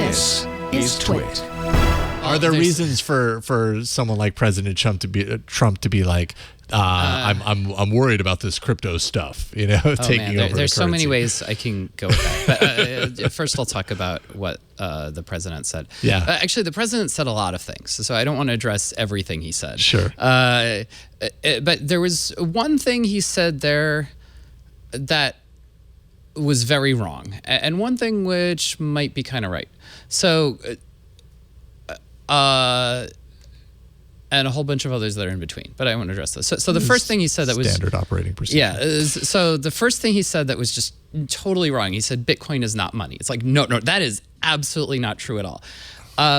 This is TWiT. Are there reasons for someone like President Trump to be like, I'm worried about this crypto stuff, taking over? There's so many ways I can go with that. But first, I'll talk about what the president said. Yeah. Actually, the president said a lot of things, so I don't want to address everything he said. Sure. But there was one thing he said there that was very wrong, and one thing which might be kind of right. So, and a whole bunch of others that are in between, but I want to address this. So the first thing he said that was standard operating procedure. Yeah. So the first thing he said that was just totally wrong. He said Bitcoin is not money. It's like no, that is absolutely not true at all.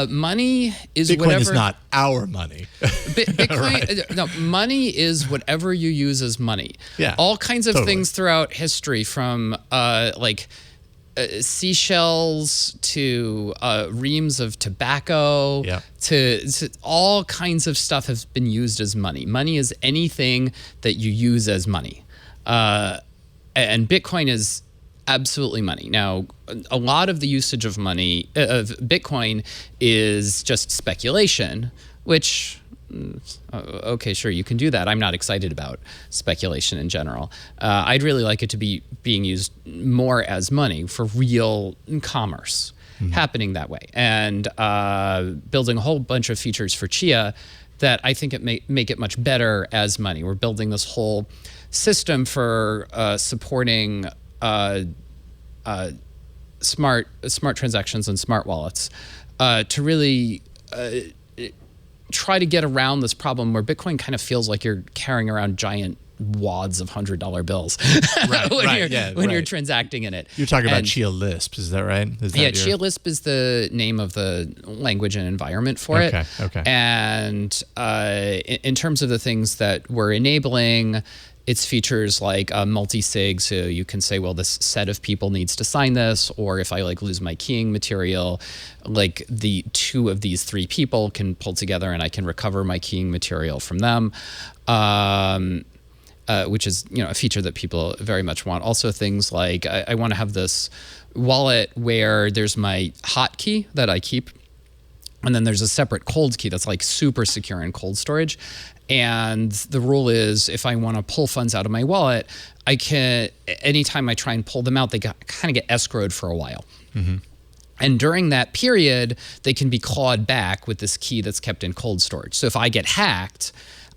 Money is Bitcoin whatever. is not our money. Bitcoin, right. No, money is whatever you use as money. Yeah, all kinds of totally. things throughout history, from seashells to reams of tobacco, yeah. to all kinds of stuff has been used as money. Money is anything that you use as money, and Bitcoin is absolutely money. Now, a lot of the usage of money, of Bitcoin, is just speculation, which, okay, sure, you can do that. I'm not excited about speculation in general. I'd really like it to be being used more as money for real commerce, happening that way. And building a whole bunch of features for Chia that I think it make it much better as money. We're building this whole system for supporting smart transactions and smart wallets to really try to get around this problem where Bitcoin kind of feels like you're carrying around giant wads of $100 bills when you're transacting in it. You're talking about Chia Lisp, is that right? Chia Lisp is the name of the language and environment for it. Okay. And in terms of the things that we're enabling, it's features like multi-sig, so you can say, well, this set of people needs to sign this, or if I lose my keying material, the two of these three people can pull together and I can recover my keying material from them, which is a feature that people very much want. Also things like I want to have this wallet where there's my hot key that I keep, and then there's a separate cold key that's super secure in cold storage. And the rule is, if I want to pull funds out of my wallet, I can, anytime I try and pull them out, they kind of get escrowed for a while. Mm-hmm. And during that period, they can be clawed back with this key that's kept in cold storage. So if I get hacked,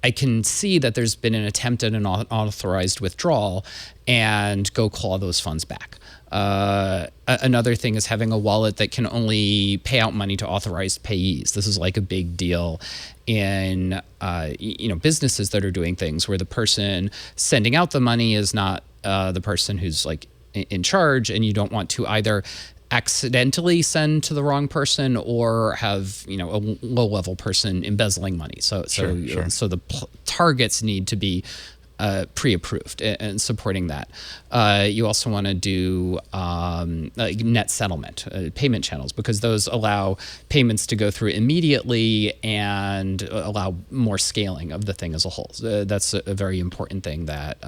I can see that there's been an attempt at an unauthorized withdrawal and go claw those funds back. Another thing is having a wallet that can only pay out money to authorized payees. This is a big deal in businesses that are doing things where the person sending out the money is not the person who's in charge, and you don't want to either accidentally send to the wrong person or have a low-level person embezzling money. So Sure. So the targets need to be pre-approved and supporting that. You also want to do net settlement, payment channels, because those allow payments to go through immediately and allow more scaling of the thing as a whole. So that's a very important thing that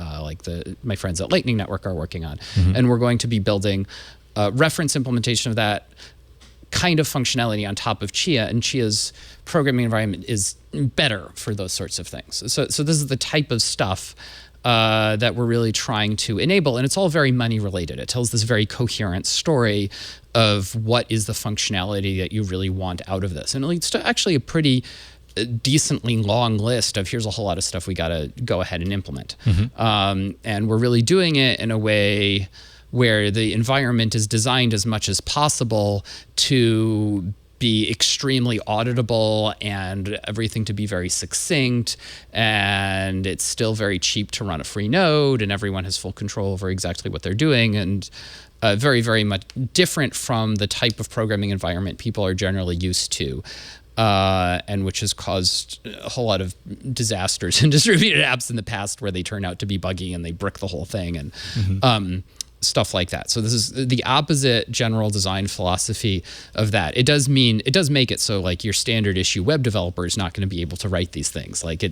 my friends at Lightning Network are working on. Mm-hmm. And we're going to be building reference implementation of that kind of functionality on top of Chia, and Chia's programming environment is better for those sorts of things. So this is the type of stuff that we're really trying to enable, and it's all very money related. It tells this very coherent story of what is the functionality that you really want out of this, and it leads to actually a pretty decently long list of here's a whole lot of stuff we got to go ahead and implement. Mm-hmm. And we're really doing it in a way where the environment is designed as much as possible to be extremely auditable and everything to be very succinct, and it's still very cheap to run a free node, and everyone has full control over exactly what they're doing, and very, very much different from the type of programming environment people are generally used to. And which has caused a whole lot of disasters in distributed apps in the past where they turn out to be buggy and they brick the whole thing. And stuff like that. So this is the opposite general design philosophy of that. It does make it so like your standard issue web developer is not going to be able to write these things. Like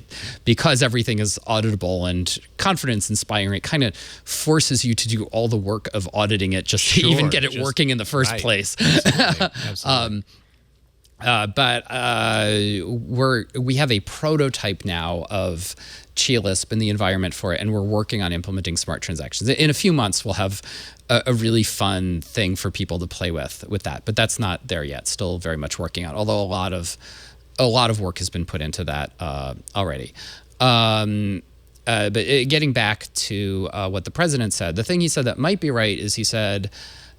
because everything is auditable and confidence inspiring, it kind of forces you to do all the work of auditing it just to even get it working in the first place. Absolutely. We have a prototype now of Chia Lisp and the environment for it, and we're working on implementing smart transactions. In a few months, we'll have a really fun thing for people to play with that, but that's not there yet. Still very much working on, although a lot of work has been put into that already. But getting back to what the president said, the thing he said that might be right is he said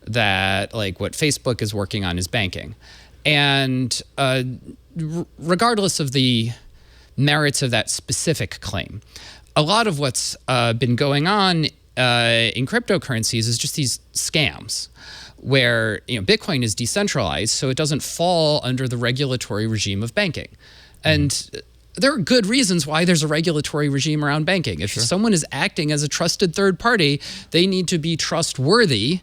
that like what Facebook is working on is banking. And regardless of the merits of that specific claim, a lot of what's been going on in cryptocurrencies is just these scams where Bitcoin is decentralized, so it doesn't fall under the regulatory regime of banking. And there are good reasons why there's a regulatory regime around banking. If someone is acting as a trusted third party, they need to be trustworthy.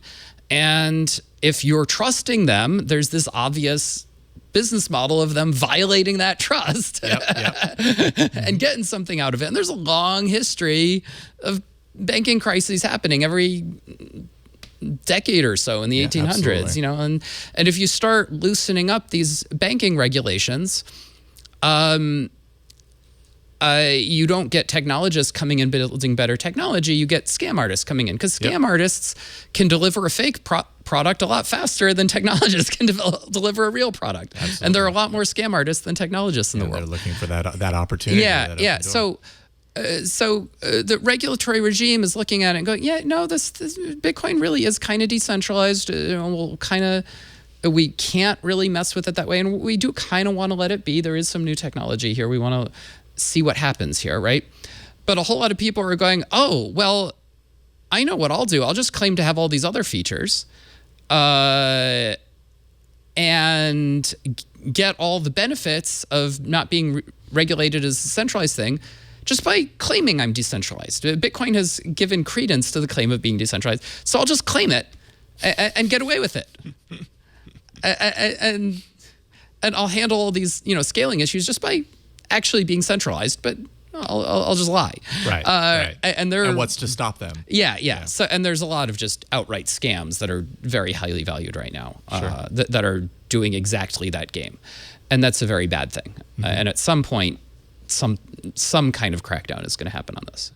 And if you're trusting them, there's this obvious business model of them violating that trust and getting something out of it. And there's a long history of banking crises happening every decade or so in the 1800s, absolutely. And if you start loosening up these banking regulations, you don't get technologists coming in building better technology. You get scam artists coming in because scam artists can deliver a fake product a lot faster than technologists can deliver a real product. Absolutely. And there are a lot more scam artists than technologists in the world. They're looking for that opportunity. So the regulatory regime is looking at it and going, this Bitcoin really is kind of decentralized. We can't really mess with it that way. And we do kind of want to let it be. There is some new technology here. We want to see what happens here, right? But a whole lot of people are going, oh, well, I know what I'll do. I'll just claim to have all these other features and get all the benefits of not being regulated as a centralized thing just by claiming I'm decentralized. Bitcoin has given credence to the claim of being decentralized, so I'll just claim it and get away with it. And I'll handle all these scaling issues just by actually being centralized, but I'll just lie. Right. And what's to stop them? Yeah. So and there's a lot of just outright scams that are very highly valued right now that are doing exactly that game, and that's a very bad thing. And at some point, some kind of crackdown is going to happen on this.